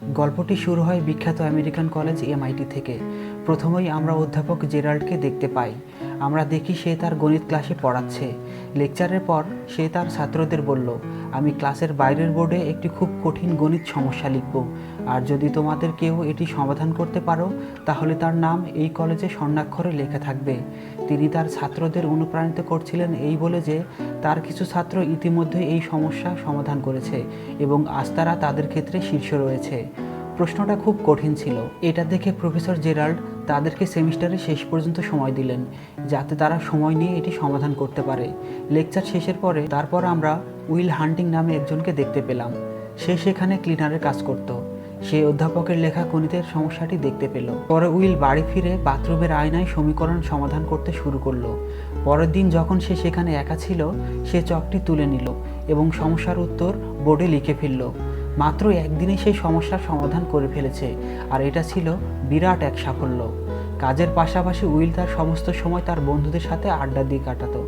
গল্পটি শুরু হয় বিখ্যাত আমেরিকান কলেজ এমআইটি থেকে। প্রথমেই আমরা অধ্যাপক জেরাল্ডকে দেখতে পাই। আমরা দেখি সে তার গণিত ক্লাসে পড়াচ্ছে। লেকচারের পর সে তার ছাত্রদের বলল, আমি ক্লাসের বাইরের বোর্ডে একটি খুব কঠিন গণিত সমস্যা লিখব, আর যদি তোমাদের কেউ এটি সমাধান করতে পারো তাহলে তার নাম এই কলেজে স্বর্ণাক্ষরে লেখা থাকবে। তিনি তার ছাত্রদের অনুপ্রাণিত করছিলেন এই বলে যে তার কিছু ছাত্র ইতিমধ্যে এই সমস্যা সমাধান করেছে এবং আজ তারা তাদের ক্ষেত্রে শীর্ষে রয়েছে। প্রশ্নটা খুব কঠিন ছিল। এটা দেখে প্রফেসর জেরাল্ড তাদেরকে সেমিস্টারের শেষ পর্যন্ত সময় দিলেন, যাতে তারা সময় নিয়ে এটি সমাধান করতে পারে। লেকচার শেষের পরে তারপর আমরা উইল হান্টিং নামে একজনকে দেখতে পেলাম। সে সেখানে ক্লিনারের কাজ করত। সে অধ্যাপকের লেখা গণিতের সমস্যাটি দেখতে পেল। পরে উইল বাড়ি ফিরে বাথরুমের আয়নায় সমীকরণ সমাধান করতে শুরু করলো। পরের দিন যখন সে সেখানে একা ছিল, সে চকটি তুলে নিল এবং সমস্যার উত্তর বোর্ডে লিখে ফেলল। মাত্র একদিনে সেই সমস্যার সমাধান করে ফেলেছে, আর এটা ছিল বিরাট এক সাফল্য। কাজের পাশাপাশি উইল তার সমস্ত সময় তার বন্ধুদের সাথে আড্ডা দিয়ে কাটাতো।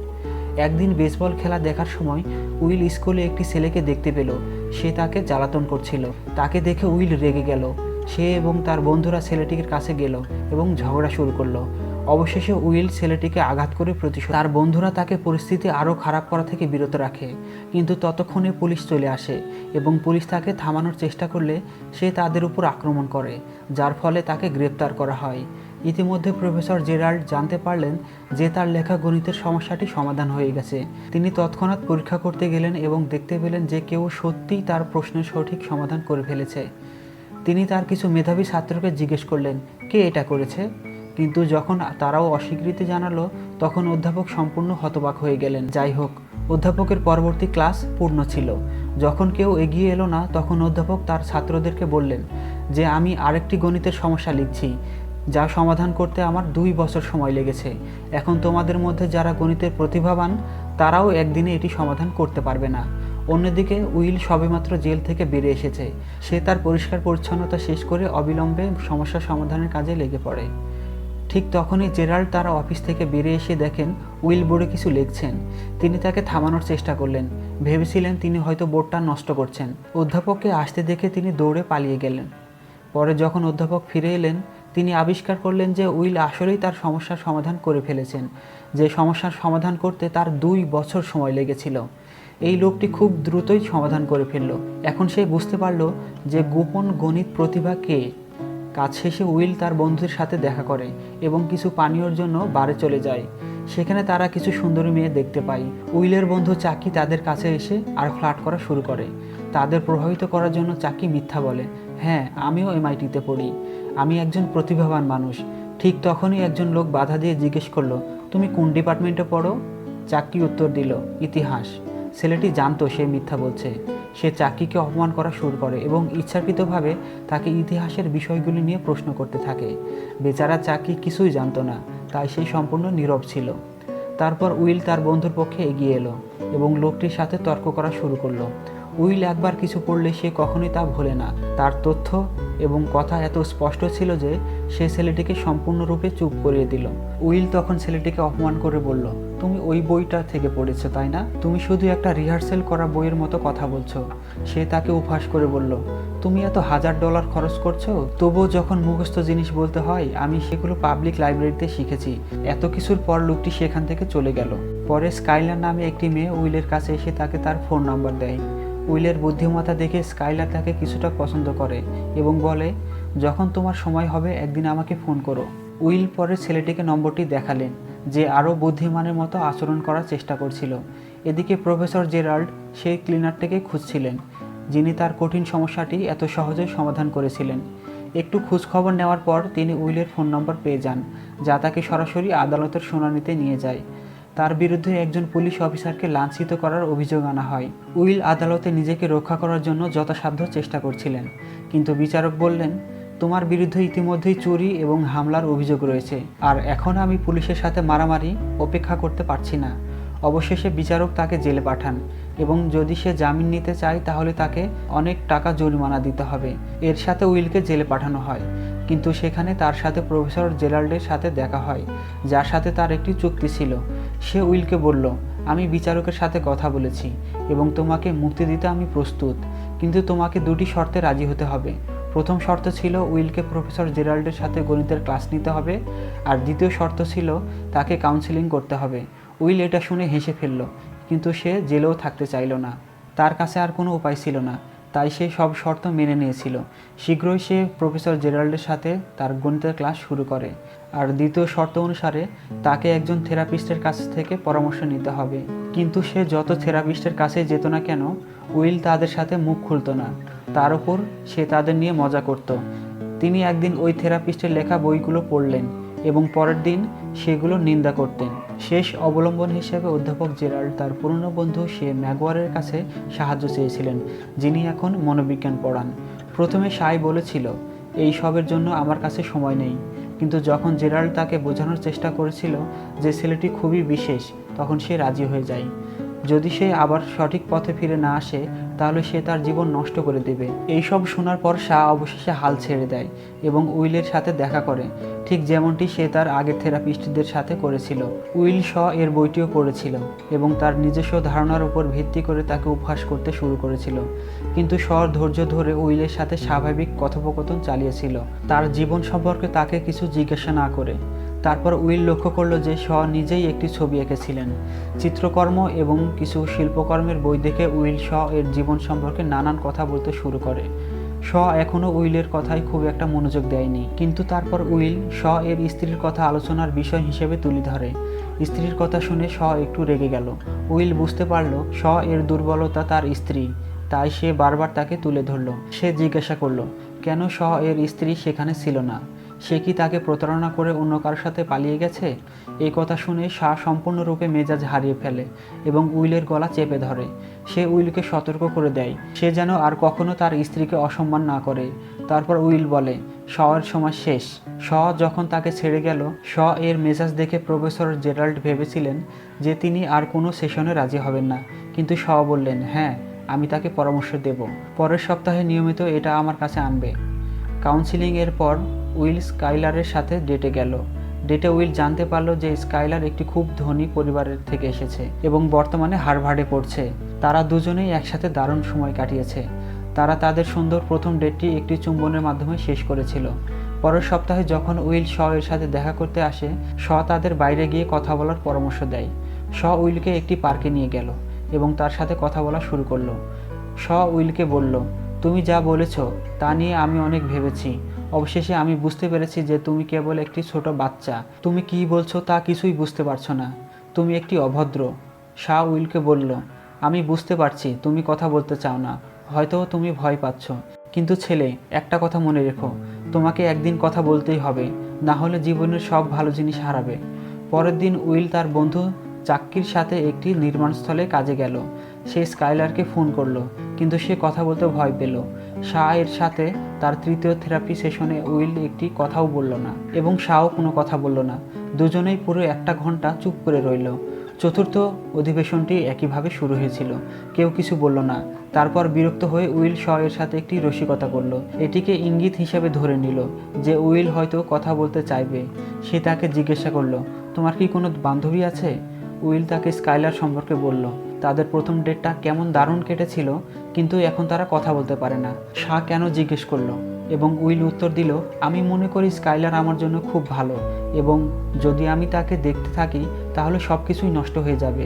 একদিন বেসবল খেলা দেখার সময় উইল স্কুলে একটি ছেলেকে দেখতে পেল। সে তাকে জ্বালাতন করছিল। তাকে দেখে উইল রেগে গেল। সে এবং তার বন্ধুরা ছেলেটির কাছে গেল এবং ঝগড়া শুরু করলো। অবশেষে উইল ছেলেটিকে আঘাত করে প্রতিশোধ। তার বন্ধুরা তাকে পরিস্থিতি আরও খারাপ করা থেকে বিরত রাখে, কিন্তু ততক্ষণে পুলিশ চলে আসে এবং পুলিশ তাকে থামানোর চেষ্টা করলে সে তাদের উপর আক্রমণ করে, যার ফলে তাকে গ্রেপ্তার করা হয়। ইতিমধ্যে প্রফেসর জেরাল্ড জানতে পারলেন যে তার লেখা গণিতের সমস্যাটি সমাধান হয়ে গেছে। তিনি তৎক্ষণাৎ পরীক্ষা করতে গেলেন এবং দেখতে পেলেন যে কেউ সত্যিই তার প্রশ্নের সঠিক সমাধান করে ফেলেছে। তিনি তার কিছু মেধাবী ছাত্রকে জিজ্ঞেস করলেন কে এটা করেছে, কিন্তু যখন তারাও অস্বীকৃতি জানালো তখন অধ্যাপক সম্পূর্ণ হতবাক হয়ে গেলেন। যাই হোক, অধ্যাপকের পরবর্তী ক্লাস পূর্ণ ছিল। যখন কেউ এগিয়ে এলো না তখন অধ্যাপক তার ছাত্রদেরকে বললেন যে আমি আরেকটি গণিতের সমস্যা লিখছি, যা সমাধান করতে আমার 2 বছর সময় লেগেছে। এখন তোমাদের মধ্যে যারা গণিতের প্রতিভাবান তারাও একদিনে এটি সমাধান করতে পারবে না। অন্যদিকে উইল সবেমাত্র জেল থেকে বেরিয়ে এসেছে। সে তার পরিষ্কার পরিচ্ছন্নতা শেষ করে অবিলম্বে সমস্যা সমাধানের কাজে লেগে পড়ে। ঠিক তখনই জেরাল্ড তার অফিস থেকে বেরিয়ে এসে দেখেন উইল বোর্ডে কিছু লিখছেন। তিনি তাকে থামানোর চেষ্টা করলেন। ভেবেছিলেন তিনি হয়তো বোর্ডটা নষ্ট করছেন। অধ্যাপককে আসতে দেখে তিনি দৌড়ে পালিয়ে গেলেন। পরে যখন অধ্যাপক ফিরে এলেন, তিনি আবিষ্কার করলেন যে উইল আসলেই তার সমস্যার সমাধান করে ফেলেছেন, যে সমস্যার সমাধান করতে তার 2 বছর সময় লেগেছিল। এই লোকটি খুব দ্রুতই সমাধান করে ফেলল। এখন সে বুঝতে পারল যে গোপন গণিত প্রতিভা কে। কাজ শেষে উইল তার বন্ধুদের সাথে দেখা করে এবং কিছু পানীয়র জন্য বারে চলে যায়। সেখানে তারা কিছু সুন্দরী মেয়ে দেখতে পায়। উইলের বন্ধু চাকি তাদের কাছে এসে আর ফ্লার্ট করা শুরু করে। তাদের প্রভাবিত করার জন্য চাকি মিথ্যা বলে, হ্যাঁ আমিও এমআইটিতে পড়ি, আমি একজন প্রতিভাবান মানুষ। ঠিক তখনই একজন লোক বাধা দিয়ে জিজ্ঞেস করলো, তুমি কোন ডিপার্টমেন্টে পড়ো? চাকি উত্তর দিল, ইতিহাস। ছেলেটি জানতো সে মিথ্যা বলছে। সে চাকিকে অপমান করা শুরু করে এবং ইচ্ছাকৃতভাবে তাকে ইতিহাসের বিষয়গুলি নিয়ে প্রশ্ন করতে থাকে। বেচারা চাকি কিছুই জানতো না, তাই সে সম্পূর্ণ নীরব ছিল। তারপর উইল তার বন্ধুর পক্ষে এগিয়ে এলো এবং লোকটির সাথে তর্ক করা শুরু করলো। উইল একবার কিছু পড়লে সে কখনোই তা ভোলে না। তার তথ্য এবং কথা এত স্পষ্ট ছিল যে সে ছেলেটিকে সম্পূর্ণরূপে চুপ করিয়ে দিল। উইল তখন ছেলেটিকে অপমান করে বলল, তুমি ওই বইটা থেকে পড়েছো তাই না? তুমি শুধু একটা রিহার্সেল করা বইয়ের মতো কথা বলছো। সে তাকে উপহাস করে বলল, তুমি এত $1000 খরচ করছো, তবুও যখন মুখস্থ জিনিস বলতে হয় আমি সেগুলো পাবলিক লাইব্রেরিতে শিখেছি। এত কিছুর পর লোকটি সেখান থেকে চলে গেল। পরে স্কাইলার নামে একটি মেয়ে উইলের কাছে এসে তাকে তার ফোন নাম্বার দেয়। উইলের বুদ্ধিমত্তা দেখে স্কাইলার তাকে কিছুটা পছন্দ করে এবং বলে, যখন তোমার সময় হবে একদিন আমাকে ফোন করো। উইল পরে ছেলেটিকে নম্বরটি দেখালেন, যে আরও বুদ্ধিমানের মতো আচরণ করার চেষ্টা করছিল। এদিকে প্রফেসর জেরাল্ড সেই ক্লিনারটিকে খুঁজছিলেন, যিনি তার কঠিন সমস্যাটি এত সহজেই সমাধান করেছিলেন। একটু খোঁজখবর নেওয়ার পর তিনি উইলের ফোন নম্বর পেয়ে যান, যা তাকে সরাসরি আদালতের শুনানিতে নিয়ে যায়। তার বিরুদ্ধে একজন পুলিশ অফিসারকে লাঞ্ছিত করার অভিযোগ আনা হয়। উইল আদালতে নিজেকে রক্ষা করার জন্য যথাসাধ্য চেষ্টা করছিলেন, কিন্তু বিচারক বললেন, তোমার বিরুদ্ধে ইতিমধ্যেই চুরি এবং হামলার অভিযোগ রয়েছে, আর এখন আমি পুলিশের সাথে মারামারি অপেক্ষা করতে পারছি না। অবশেষে বিচারক তাকে জেলে পাঠান এবং যদি সে জামিন নিতে চায় তাহলে তাকে অনেক টাকা জরিমানা দিতে হবে। এর সাথে উইলকে জেলে পাঠানো হয়, কিন্তু সেখানে তার সাথে প্রফেসর জেরাল্ডের সাথে দেখা হয়, যার সাথে তার একটি চুক্তি ছিল। সে উইলকে বলল, আমি বিচারকের সাথে কথা বলেছি এবং তোমাকে মুক্তি দিতে আমি প্রস্তুত, কিন্তু তোমাকে 2টি শর্তে রাজি হতে হবে। প্রথম শর্ত ছিল উইলকে প্রফেসর জেরাল্ডের সাথে গণিতের ক্লাস নিতে হবে, আর দ্বিতীয় শর্ত ছিল তাকে কাউন্সেলিং করতে হবে। উইল এটা শুনে হেসে ফেলল, কিন্তু সে জেলেও থাকতে চাইল না। তার কাছে আর কোনো উপায় ছিল না, তাই সে সব শর্ত মেনে নিয়েছিল। শীঘ্রই সে প্রফেসর জেরাল্ডের সাথে তার গণিতের ক্লাস শুরু করে, আর দ্বিতীয় শর্ত অনুসারে তাকে একজন থেরাপিস্টের কাছ থেকে পরামর্শ নিতে হবে। কিন্তু সে যত থেরাপিস্টের কাছে যেত না কেন, উইল তাদের সাথে মুখ খুলতো না। তার উপর সে তাদের নিয়ে মজা করত। তিনি একদিন ওই থেরাপিস্টের লেখা বইগুলো পড়লেন এবং পরের দিন সেগুলো নিন্দা করতেন। শেষ অবলম্বন হিসেবে অধ্যাপক জেরাল্ড তার পুরনো বন্ধু সে ম্যাগুয়ারের কাছে সাহায্য চেয়েছিলেন, যিনি এখন মনোবিজ্ঞান পড়ান। প্রথমে সাই বলেছিল, এই সবের জন্য আমার কাছে সময় নেই, কিন্তু যখন জেরাল্ড তাকে বোঝানোর চেষ্টা করেছিল যে ছেলেটি খুবই বিশেষ, তখন সে রাজি হয়ে যায়। যদি সে আবার সঠিক পথে ফিরে না আসে, তাহলে সে তার জীবন নষ্ট করে দেবে। এইসব শোনার পর শাহ অবশেষে হাল ছেড়ে দেয় এবং উইলের সাথে দেখা করে, ঠিক যেমনটি সে তার আগের থেরাপিস্টদের সাথে করেছিল। উইল শ এর বইটিও পড়েছিল এবং তার নিজস্ব ধারণার উপর ভিত্তি করে তাকে উপহাস করতে শুরু করেছিল, কিন্তু শ ধৈর্য ধরে উইলের সাথে স্বাভাবিক কথোপকথন চালিয়েছিল, তার জীবন সম্পর্কে তাকে কিছু জিজ্ঞাসা না করে। তারপর উইল লক্ষ্য করল যে শ নিজেই একটি ছবি এঁকেছিলেন। চিত্রকর্ম এবং কিছু শিল্পকর্মের বই দেখে উইল শ এর জীবন সম্পর্কে নানান কথা বলতে শুরু করে। শ এখনও উইলের কথায় খুব একটা মনোযোগ দেয়নি, কিন্তু তারপর উইল শ এর স্ত্রীর কথা আলোচনার বিষয় হিসেবে তুলে ধরে। স্ত্রীর কথা শুনে শ একটু রেগে গেল। উইল বুঝতে পারল শ এর দুর্বলতা তার স্ত্রী, তাই সে বারবার তাকে তুলে ধরল। সে জিজ্ঞাসা করল কেন শ এর স্ত্রী সেখানে ছিল না। সে কি তাকে প্রতারণা করে অন্য কারোর সাথে পালিয়ে গেছে? এই কথা শুনে শাহ সম্পূর্ণরূপে মেজাজ হারিয়ে ফেলে এবং উইলের গলা চেপে ধরে। সে উইলকে সতর্ক করে দেয় সে যেন আর কখনো তার স্ত্রীকে অসম্মান না করে। তারপর উইল বলে শ এর সময় শেষ। শ যখন তাকে ছেড়ে গেল, শ এর মেজাজ দেখে প্রফেসর জেরাল্ড ভেবেছিলেন যে তিনি আর কোনো সেশনে রাজি হবেন না, কিন্তু শ বললেন, হ্যাঁ, আমি তাকে পরামর্শ দেব। পরের সপ্তাহে নিয়মিত এটা আমার কাছে আনবে। কাউন্সিলিংয়ের পর উইল স্কাইলারের সাথে ডেটে গেল। ডেটে উইল জানতে পারল যে স্কাইলার একটি খুব ধনী পরিবারের থেকে এসেছে এবং বর্তমানে হার্ভার্ডে পড়ছে। তারা দুজনেই একসাথে দারুণ সময় কাটিয়েছে। তারা তাদের সুন্দর প্রথম ডেটটি একটি চুম্বনের মাধ্যমে শেষ করেছিল। পরের সপ্তাহে যখন উইল শ এর সাথে দেখা করতে আসে, শ তাদের বাইরে গিয়ে কথা বলার পরামর্শ দেয়। শ উইলকে একটি পার্কে নিয়ে গেল এবং তার সাথে কথা বলা শুরু করলো। শ উইলকে বলল, তুমি যা বলেছ তা নিয়ে আমি অনেক ভেবেছি। অবশেষে আমি বুঝতে পেরেছি যে তুমি কেবল একটি ছোট বাচ্চা। তুমি কি বলছো তা কিছুই বুঝতে পারছো না। তুমি একটি অভদ্র। শাহ উইলকে বলল, আমি বুঝতে পারছি তুমি কথা বলতে চাও না, হয়তো তুমি ভয় পাচ্ছ, কিন্তু ছেলে, একটা কথা মনে রেখো, তোমাকে একদিন কথা বলতেই হবে, না হলে জীবনের সব ভালো জিনিস হারাবে। পরের দিন উইল তার বন্ধু চাক্কির সাথে একটি নির্মাণস্থলে কাজে গেল। সে স্কাইলারকে ফোন করলো, কিন্তু সে কথা বলতে ভয় পেল। শাহ এর সাথে তার তৃতীয় থেরাপি সেশনে উইল একটি কথাও বলল না এবং শাহও কোনো কথা বলল না। দুজনেই পুরো 1 ঘন্টা চুপ করে রইল। চতুর্থ অধিবেশনটি একইভাবে শুরু হয়েছিল। কেউ কিছু বলল না। তারপর বিরক্ত হয়ে উইল শ এর সাথে একটি রসিকতা করলো। এটিকে ইঙ্গিত হিসেবে ধরে নিল যে উইল হয়তো কথা বলতে চাইবে। সে তাকে জিজ্ঞাসা করলো, তোমার কি কোনো বান্ধবী আছে? উইল তাকে স্কাইলার সম্পর্কে বলল। তাদের প্রথম ডেটটা কেমন দারুণ কেটেছিল, কিন্তু এখন তারা কথা বলতে পারে না। শাহ কেন জিজ্ঞেস করলো এবং উইল উত্তর দিল, আমি মনে করি স্কাইলার আমার জন্য খুব ভালো এবং যদি আমি তাকে দেখতে থাকি তাহলে সব কিছুই নষ্ট হয়ে যাবে।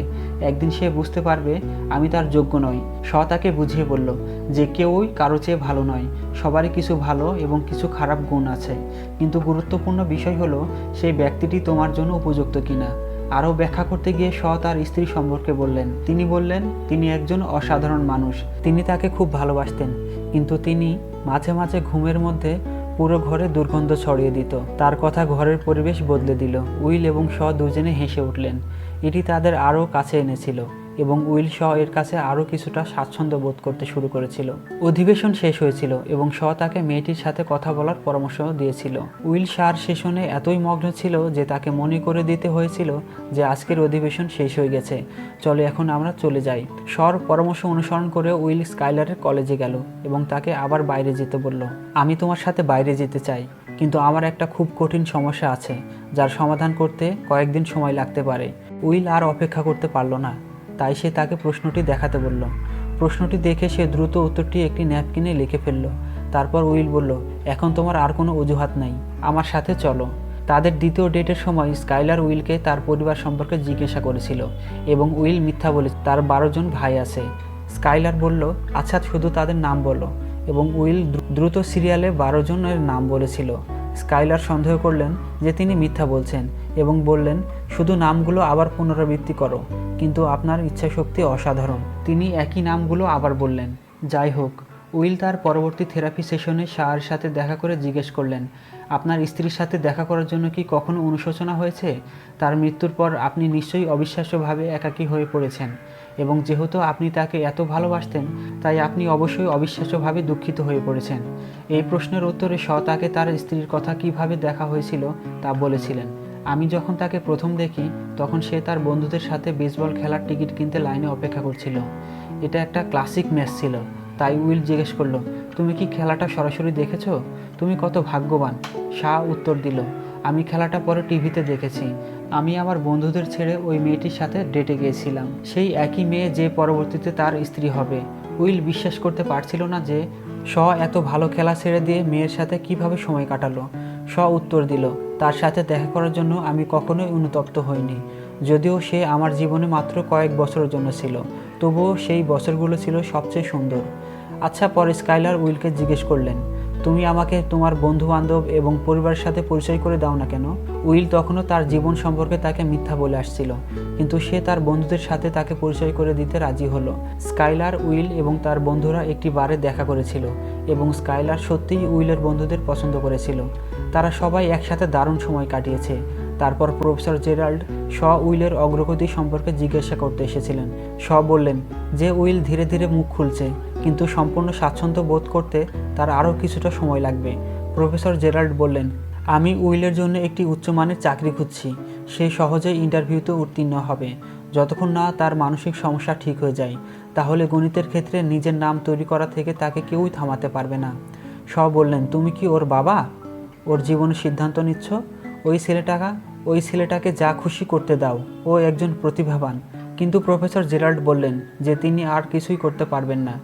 একদিন সে বুঝতে পারবে আমি তার যোগ্য নই। শ তাকে বুঝিয়ে বলল যে কেউই কারো চেয়ে ভালো নয়, সবারই কিছু ভালো এবং কিছু খারাপ গুণ আছে, কিন্তু গুরুত্বপূর্ণ বিষয় হলো সেই ব্যক্তিটি তোমার জন্য উপযুক্ত কিনা। আরও ব্যাখ্যা করতে গিয়ে শ তার স্ত্রী সম্পর্কে বললেন। তিনি বললেন তিনি একজন অসাধারণ মানুষ। তিনি তাকে খুব ভালোবাসতেন, কিন্তু তিনি মাঝে মাঝে ঘুমের মধ্যে পুরো ঘরে দুর্গন্ধ ছড়িয়ে দিত। তার কথা ঘরের পরিবেশ বদলে দিল। উইল এবং শ দুজনে হেসে উঠলেন। এটি তাদের আরও কাছে এনেছিল এবং উইল শ এর কাছে আরও কিছুটা স্বাচ্ছন্দ্য বোধ করতে শুরু করেছিল। অধিবেশন শেষ হয়েছিল এবং শ তাকে মেয়েটির সাথে কথা বলার পরামর্শ দিয়েছিল। উইল শার সেশনে এতই মগ্ন ছিল যে তাকে মনে করে দিতে হয়েছিল যে আজকের অধিবেশন শেষ হয়ে গেছে, চলো এখন আমরা চলে যাই। শর পরামর্শ অনুসরণ করে উইল স্কাইলারের কলেজে গেল এবং তাকে আবার বাইরে যেতে বলল। আমি তোমার সাথে বাইরে যেতে চাই, কিন্তু আমার একটা খুব কঠিন সমস্যা আছে যার সমাধান করতে কয়েকদিন সময় লাগতে পারে। উইল আর অপেক্ষা করতে পারল না, তাই সে তাকে প্রশ্নটি দেখাতে বলল। প্রশ্নটি দেখে সে দ্রুত উত্তরটি একটি ন্যাপকিনে লিখে ফেলল। তারপর উইল বলল, এখন তোমার আর কোনো অজুহাত নাই, আমার সাথে চলো। তাদের দ্বিতীয় ডেটের সময় স্কাইলার উইলকে তার পরিবার সম্পর্কে জিজ্ঞাসা করেছিল এবং উইল মিথ্যা বলে তার 12 জন ভাই আছে। স্কাইলার বলল, আচ্ছা শুধু তাদের নাম বলো, এবং উইল দ্রুত সিরিয়ালে 12 জনের নাম বলেছিল। স্কাইলার সন্দেহ করলেন যে তিনি মিথ্যা বলছেন এবং বললেন, শুধু নামগুলো আবার পুনরাবৃত্তি করো, কিন্তু আপনার ইচ্ছাশক্তি অসাধারণ। তিনি একই নামগুলো আবার বললেন। যাই হোক, উইল তার পরবর্তী থেরাপি সেশনে শাহর সাথে দেখা করে জিজ্ঞেস করলেন, আপনার স্ত্রীর সাথে দেখা করার জন্য কি কখনো অনুশোচনা হয়েছে? তার মৃত্যুর পর আপনি নিশ্চয়ই অবিশ্বাস্যভাবে একাকী হয়ে পড়েছেন, এবং যেহেতু আপনি তাকে এত ভালোবাসতেন তাই আপনি অবশ্যই অবিশ্বাস্যভাবে দুঃখিত হয়ে পড়েছেন। এই প্রশ্নের উত্তরে তাকে তার স্ত্রীর কথা কিভাবে দেখা হয়েছিল তা বলেছিলেন। আমি যখন তাকে প্রথম দেখি তখন সে তার বন্ধুদের সাথে বেসবল খেলার টিকিট কিনতে লাইনে অপেক্ষা করছিল। এটা একটা ক্লাসিক ম্যাচ ছিল। তাই উইল জিজ্ঞেস করলো, তুমি কি খেলাটা সরাসরি দেখেছো? তুমি কত ভাগ্যবান। শাহ উত্তর দিল, আমি খেলাটা পরে টিভিতে দেখেছি। আমি আমার বন্ধুদের ছেড়ে ওই মেয়েটির সাথে ডেটে গিয়েছিলাম, সেই একই মেয়ে যে পরবর্তীতে তার স্ত্রী হবে। উইল বিশ্বাস করতে পারছিল না যে এত ভালো খেলা ছেড়ে দিয়ে মেয়ের সাথে কিভাবে সময় কাটালো। উত্তর দিল, তার সাথে দেখা করার জন্য আমি কখনোই অনুতপ্ত হইনি। যদিও সে আমার জীবনে মাত্র কয়েক বছরের জন্য ছিল, তবুও সেই বছরগুলো ছিল সবচেয়ে সুন্দর। আচ্ছা, পরে স্কাইলার উইলকে জিজ্ঞেস করলেন, তুমি আমাকে তোমার বন্ধু বান্ধব এবং পরিবারের সাথে পরিচয় করে দাও না কেন? উইল তখনও তার জীবন সম্পর্কে তাকে মিথ্যা বলে আসছিল, কিন্তু সে তার বন্ধুদের সাথে তাকে পরিচয় করে দিতে রাজি হলো। স্কাইলার, উইল এবং তার বন্ধুরা একটি বারে দেখা করেছিল এবং স্কাইলার সত্যিই উইলের বন্ধুদের পছন্দ করেছিল। তারা সবাই একসাথে দারুণ সময় কাটিয়েছে। তারপর প্রফেসর জেরাল্ড উইলের অগ্রগতি সম্পর্কে জিজ্ঞাসা করতে এসেছিলেন। বললেন যে উইল ধীরে ধীরে মুখ খুলছে, কিন্তু সম্পূর্ণ স্বাচ্ছন্দ্য বোধ করতে তার আরও কিছুটা সময় লাগবে। প্রফেসর জেরাল্ড বললেন, আমি উইলের জন্য একটি উচ্চমানের চাকরি খুঁজছি। সে সহজেই ইন্টারভিউতে উত্তীর্ণ হবে। যতক্ষণ না তার মানসিক সমস্যা ঠিক হয়ে যায়, তাহলে গণিতের ক্ষেত্রে নিজের নাম তৈরি করা থেকে তাকে কেউই থামাতে পারবে না। বললেন, তুমি কি ওর বাবা? ওর জীবনের সিদ্ধান্ত নিচ্ছ? ওই ছেলেটাকে যা খুশি করতে দাও, ও একজন প্রতিভাবান। কিন্তু প্রফেসর জেরাল্ড বললেন যে তিনি আর কিছুই করতে পারবেন না।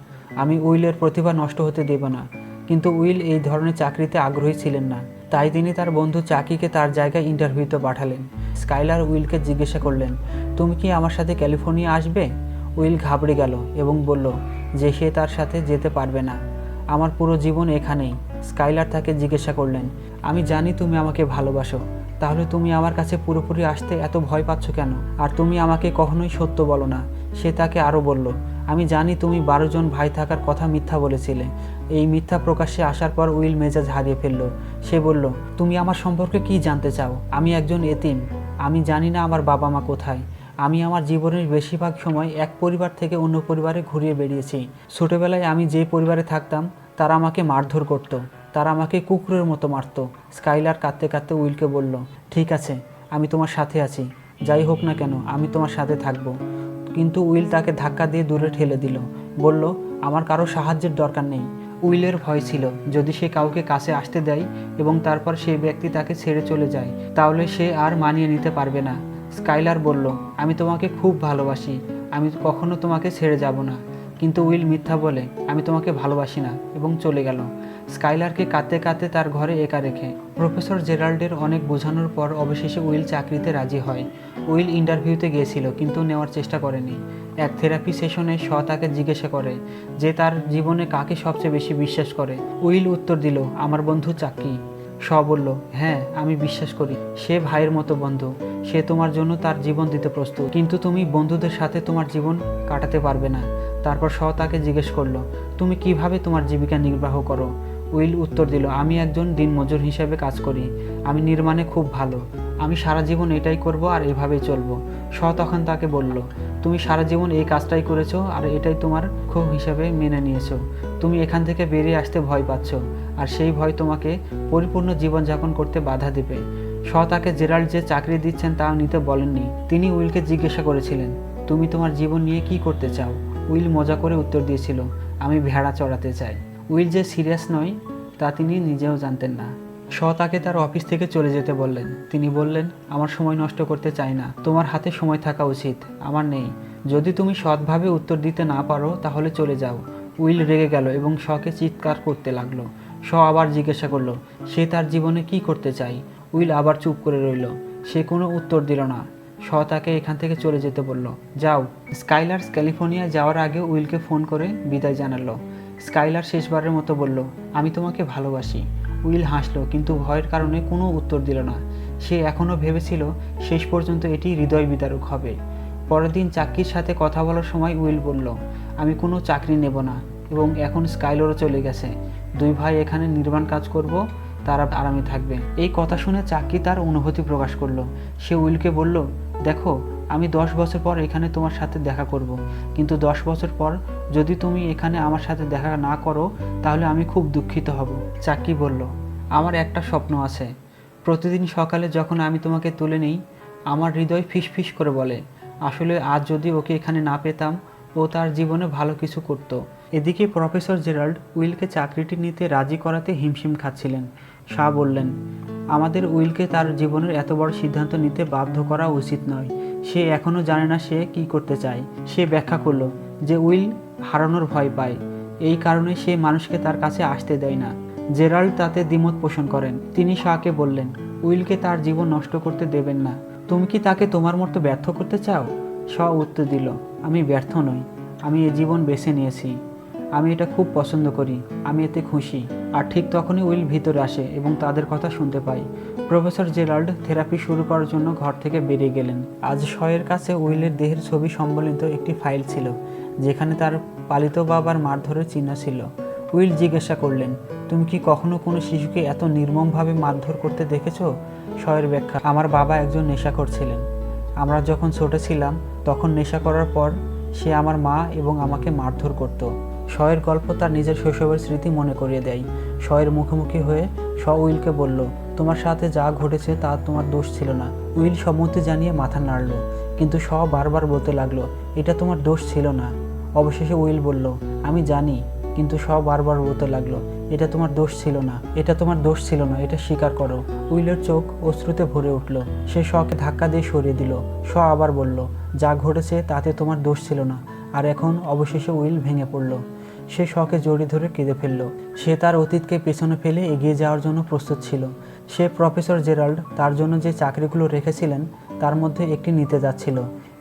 আমি উইলের প্রতিভা নষ্ট হতে দেব না। কিন্তু উইল এই ধরনের চাকরিতে আগ্রহী ছিলেন না, তাই তিনি তার বন্ধু চাকিকে তার জায়গায় ইন্টারভিউতে পাঠালেন। স্কাইলার উইলকে জিজ্ঞাসা করলেন, তুমি কি আমার সাথে ক্যালিফোর্নিয়া আসবে? উইল ঘাবড়ে গেল এবং বলল যে সে তার সাথে যেতে পারবে না। আমার পুরো জীবন এখানেই। স্কাইলার তাকে জিজ্ঞাসা করলেন, আমি জানি তুমি আমাকে ভালোবাসো, তাহলে তুমি আমার কাছে পুরোপুরি আসতে এত ভয় পাচ্ছ কেন? আর তুমি আমাকে কখনোই সত্য বলো না। সে তাকে আরও বলল, আমি জানি তুমি 12 জন ভাই থাকার কথা মিথ্যা বলেছিলে। এই মিথ্যা প্রকাশ্যে আসার পর উইল মেজাজ হারিয়ে ফেলল। সে বলল, তুমি আমার সম্পর্কে কি জানতে চাও? আমি একজন এতিম। আমি জানি না আমার বাবা মা কোথায়। আমি আমার জীবনের বেশিরভাগ সময় এক পরিবার থেকে অন্য পরিবারে ঘুরিয়ে বেরিয়েছি। ছোটবেলায় আমি যে পরিবারে থাকতাম তারা আমাকে মারধর করত। তারা আমাকে কুকুরের মতো মারত। স্কাইলার কাঁদতে কাঁদতে উইলকে বলল, ঠিক আছে, আমি তোমার সাথে আছি। যাই হোক না কেন, আমি তোমার সাথে থাকব। কিন্তু উইল তাকে ধাক্কা দিয়ে দূরে ঠেলে দিল। বলল, আমার কারো সাহায্যের দরকার নেই। উইলের ভয় ছিল যদি সে কাউকে কাছে আসতে দেয় এবং তারপর সেই ব্যক্তি তাকে ছেড়ে চলে যায়, তাহলে সে আর মানিয়ে নিতে পারবে না। স্কাইলার বলল, আমি তোমাকে খুব ভালোবাসি। আমি কখনো তোমাকে ছেড়ে যাব না। কিন্তু উইল মিথ্যা বলে, আমি তোমাকে ভালোবাসি না, এবং চলে গেল। স্কাইলারকে কাঁদতে কাঁদতে তার ঘরে একা রেখে। প্রফেসর জেরাল্ডের অনেক বোঝানোর পর অবশেষে উইল চাকরিতে রাজি হয়। উইল ইন্টারভিউতে গিয়েছিল কিন্তু নেওয়ার চেষ্টা করেনি। এক থেরাপি সেশনে তাকে জিজ্ঞাসা করে যে তার জীবনে কাকে সবচেয়ে বেশি বিশ্বাস করে। উইল উত্তর দিল, আমার বন্ধু চাকি। বলল, হ্যাঁ, আমি বিশ্বাস করি। সে ভাইয়ের মতো বন্ধু। সে তোমার জন্য তার জীবন দিতে প্রস্তুত, কিন্তু তুমি বন্ধুদের সাথে তোমার জীবন কাটাতে পারবে না। তারপর তাকে জিজ্ঞেস করলো, তুমি কিভাবে তোমার জীবিকা নির্বাহ করো? উইল উত্তর দিল, আমি একজন দিনমজুর হিসেবে কাজ করি। আমি নির্মাণে খুব ভালো। আমি সারা জীবন এটাই করব আর এভাবেই চলবো। তখন তাকে বলল, তুমি সারা জীবন এই কাজটাই করেছো আর এটাই তোমার ক্ষোভ হিসেবে মেনে নিয়েছো। তুমি এখান থেকে বেরিয়ে আসতে ভয় পাচ্ছ, আর সেই ভয় তোমাকে পরিপূর্ণ জীবনযাপন করতে বাধা দেবে। তাকে জেরাল্ড যে চাকরি দিচ্ছেন তা নিতে বলেননি। তিনি উইলকে জিজ্ঞাসা করেছিলেন, তুমি তোমার জীবন নিয়ে কি করতে চাও? উইল মজা করে উত্তর দিয়েছিল, আমি ভেড়া চড়াতে চাই। উইল যে সিরিয়াস নয় তা তিনি নিজেও জানতেন না। তাকে তার অফিস থেকে চলে যেতে বললেন। তিনি বললেন, আমার সময় নষ্ট করতে চাই না। তোমার হাতে সময় থাকা উচিত, আমার নেই। যদি তুমি সৎভাবে উত্তর দিতে না পারো তাহলে চলে যাও। উইল রেগে গেল এবং শকে চিৎকার করতে লাগলো। শ আবার জিজ্ঞাসা করলো সে তার জীবনে কি করতে চায়। উইল আবার চুপ করে রইল। সে কোনো উত্তর দিল না। শ তাকে এখান থেকে চলে যেতে বলল। যাও। স্কাইলার ক্যালিফোর্নিয়া যাওয়ার আগে উইলকে ফোন করে বিদায় জানালো। স্কাইলার শেষবারের মতো বলল, আমি তোমাকে ভালোবাসি। উইল হাসলো, কিন্তু ভয়ের কারণে কোনো উত্তর দিল না। সে এখনও ভেবেছিল শেষ পর্যন্ত এটি হৃদয় বিদারক হবে। পরের দিন চাক্কির সাথে কথা বলার সময় উইল বলল, আমি কোনো চাকরি নেব না এবং এখন স্কাইলারও চলে গেছে। দুই ভাই এখানে নির্মাণ কাজ করব, তারা আরামে থাকবে। এই কথা শুনে চাক্কি তার অনুভূতি প্রকাশ করলো। সে উইলকে বলল, দেখো, আমি 10 বছর পর এখানে তোমার সাথে দেখা করব, কিন্তু 10 বছর পর যদি তুমি এখানে আমার সাথে দেখা না করো তাহলে আমি খুব দুঃখিত হব। চাক্কি বলল, আমার একটা স্বপ্ন আছে। প্রতিদিন সকালে যখন আমি তোমাকে তুলে নিই, আমার হৃদয় ফিসফিস করে বলে, আসলে আজ যদি ওকে এখানে না পেতাম, ও তার জীবনে ভালো কিছু করত। এদিকে প্রফেসর জেরাল্ড উইলকে চাকরিটি নিতে রাজি করাতে হিমশিম খাচ্ছিলেন। শাহ বললেন, আমাদের উইলকে তার জীবনের এত বড় সিদ্ধান্ত নিতে বাধ্য করা উচিত নয়। সে এখনও জানে না সে কি করতে চায়। সে ব্যাখ্যা করলো যে উইল হারানোর ভয় পায়, এই কারণে সে মানুষকে তার কাছে আসতে দেয় না। জেরাল্ড তাতে দ্বিমত পোষণ করেন। তিনি শাহকে বললেন, উইলকে তার জীবন নষ্ট করতে দেবেন না। তুমি কি তাকে তোমার মতো ব্যর্থ করতে চাও? শাহ উত্তর দিল, আমি ব্যর্থ নই, আমি এ জীবন বেছে নিয়েছি। আমি এটা খুব পছন্দ করি, আমি এতে খুশি। আর ঠিক তখনই উইল ভিতরে আসে এবং তাদের কথা শুনতে পায়। প্রফেসর জেরাল্ড থেরাপি শুরু করার জন্য ঘর থেকে বেরিয়ে গেলেন। আজ শয়ের কাছে উইলের দেহের ছবি সম্বলিত একটি ফাইল ছিল, যেখানে তার পালিত বাবার মারধরের চিহ্ন ছিল। উইল জিজ্ঞাসা করলেন, তুমি কি কখনো কোনো শিশুকে এত নির্মমভাবে মারধর করতে দেখেছো? শয়ের ব্যাখ্যা, আমার বাবা একজন নেশাখোর ছিলেন। আমরা যখন ছোট ছিলাম তখন নেশা করার পর সে আমার মা এবং আমাকে মারধর করত। শয়ের গল্প তার নিজের শৈশবের স্মৃতি মনে করিয়ে দেয়। শয়ের মুখোমুখি হয়ে শ উইলকে বলল, তোমার সাথে যা ঘটেছে তা তোমার দোষ ছিল না। উইল সম্মতি জানিয়ে মাথা নাড়ল, কিন্তু শ বারবার বলতে লাগলো, এটা তোমার দোষ ছিল না। অবশেষে উইল বলল, আমি জানি, কিন্তু শ বারবার বলতে লাগলো, এটা তোমার দোষ ছিল না, এটা তোমার দোষ ছিল না, এটা স্বীকার করো। উইলের চোখ অশ্রুতে ভরে উঠল। সে শকে ধাক্কা দিয়ে সরিয়ে দিল। শ আবার বলল, যা ঘটেছে তাতে তোমার দোষ ছিল না। আর এখন অবশেষে উইল ভেঙে পড়ল। সে শকে জড়িয়ে ধরে কেঁদে ফেলল। সে তার অতীতকে পেছনে ফেলে এগিয়ে যাওয়ার জন্য প্রস্তুত ছিল। সে প্রফেসর জেরাল্ড তার জন্য যে চাকরিগুলো রেখেছিলেন তার মধ্যে একটি নিতে যাচ্ছিল।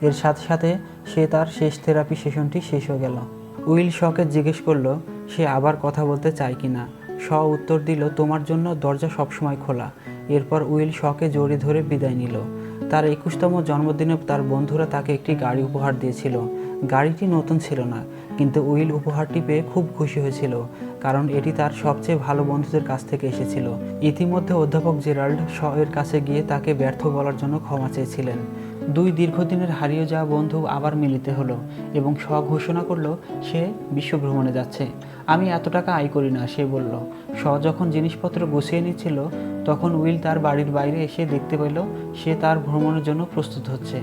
এর সাথে সাথে সে তার শেষ থেরাপি সেশনটি শেষ হয়ে গেল। উইল শকে জিজ্ঞেস করল সে আবার কথা বলতে চায় কিনা। শ উত্তর দিল, তোমার জন্য দরজা সবসময় খোলা। এরপর উইল শকে জড়িয়ে ধরে বিদায় নিল। তার 21তম জন্মদিনে তার বন্ধুরা তাকে একটি গাড়ি উপহার দিয়েছিল। গাড়িটি নতুন ছিল না, কিন্তু উইল উপহারটি পেয়ে খুব খুশি হয়েছিল, কারণ এটি তার সবচেয়ে ভালো বন্ধুদের কাছ থেকে এসেছিল। ইতিমধ্যে অধ্যাপক জেরাল্ড শ এর কাছে গিয়ে তাকে ব্যর্থ বলার জন্য ক্ষমা চেয়েছিলেন। দুই দীর্ঘদিনের হারিয়ে যাওয়া বন্ধু আবার মিলিত হলো এবং শ ঘোষণা করলো সে বিশ্বভ্রমণে যাচ্ছে। আমি এত টাকা আয় করি না, সে বলল। শ যখন জিনিসপত্র গুছিয়ে নিচ্ছিল তখন উইল তার বাড়ির বাইরে এসে দেখতে পেল সে তার ভ্রমণের জন্য প্রস্তুত হচ্ছে।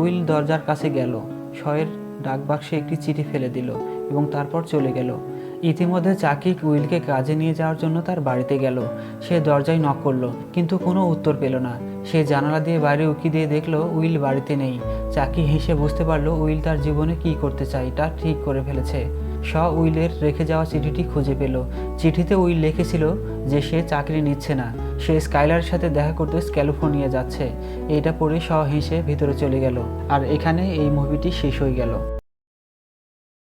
উইল দরজার কাছে গেল, শয়ের ডাকবাক্সে একটি চিঠি ফেলে দিল এবং তারপর চলে গেল। ইতিমধ্যে চাকি উইলকে কাজে নিয়ে যাওয়ার জন্য তার বাড়িতে গেল। সে দরজায় নক করলো, কিন্তু কোনো উত্তর পেল না। সে জানালা দিয়ে বাইরে উকি দিয়ে দেখলো উইল বাড়িতে নেই। চাকি হেসে বুঝতে পারলো উইল তার জীবনে কি করতে চায় তা ঠিক করে ফেলেছে। শ উইলের রেখে যাওয়া চিঠিটি খুঁজে পেল। চিঠিতে উইল লিখেছিল যে সে চাকরি নিচ্ছে না, সে স্কাইলারের সাথে দেখা করতে ক্যালিফোর্নিয়া যাচ্ছে। এটা পড়ে শ হেসে ভিতরে চলে গেল। আর এখানে এই মুভিটি শেষ হয়ে গেল।